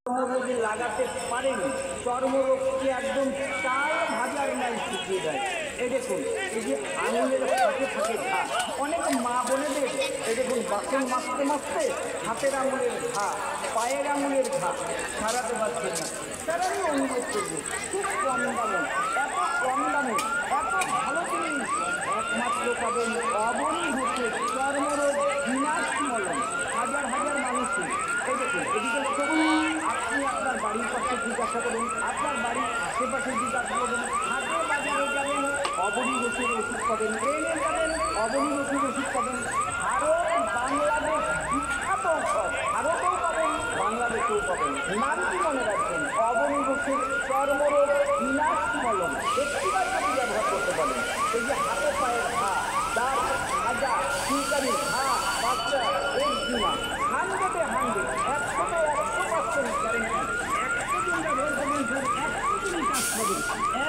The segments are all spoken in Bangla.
চর্মরোগে লাগাতে পারেন, চর্মরোগকে একদম চাল ভাজার ন্যায় শুকিয়ে দেয়। এই দেখুন, এই যে আঙুলের ফাঁকে ফাঁকে ঘা, অনেক মা বোনেদের এই দেখুন বাসন মাজতে মাজতে হাতের আঙুলের ঘা, পায়ের আঙুলের ঘা সারাতে পারছেন না। তারা আমি অনুরোধ করবো, খুব কম দামে, এত কম দামে এত ভালো জিনিস একমাত্র পাবেন অবনী ঘোষের চর্মরোগ বিনাশ মলম। হাজার হাজার মানুষের এই দেখুন, এদিকে লক্ষ্য করুন, আপনি আপনার বাড়ির পাশে জিজ্ঞাসা করুন, আপনার বাড়ির আশেপাশে জিজ্ঞাসা করুন, হাটে বাজারে যাবেন অবনী ঘোষের ওষুধ পাবেন, ট্রেনে যাবেন অবনী ঘোষের ওষুধ পাবেন। ভারত বাংলাদেশ বিখ্যাত ঔষধ, ভারতেও পাবেন বাংলাদেশেও পাবেন। নামটি মনে রাখবেন, অবনী ঘোষের চর্মরোগ বিনাশ মলম। একটিবার যদি ব্যবহার করতে পারেন, এই যে হাতে পায়ের ঘা, দাঁত ভাজা, চুলকানি, ঘা, বাচ্চা, একদিনা 100-এ 100, 100-তে 100% গ্যারেন্টি। 100 দিন ব্যবহার করবেন, 100 দিন কাজ হবে,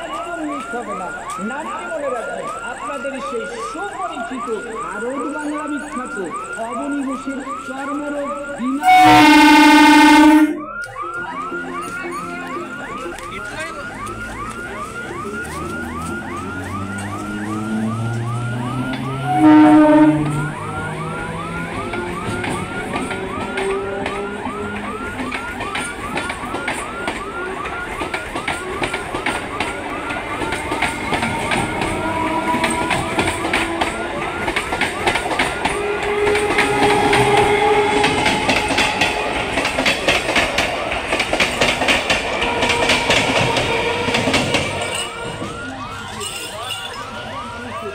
একদম মিস হবে না। নামটি মনে রাখবেন, আপনাদের সেই সুপরিচিত ভারত বাংলা বিখ্যাত অবনী ঘোষের চর্মরোগ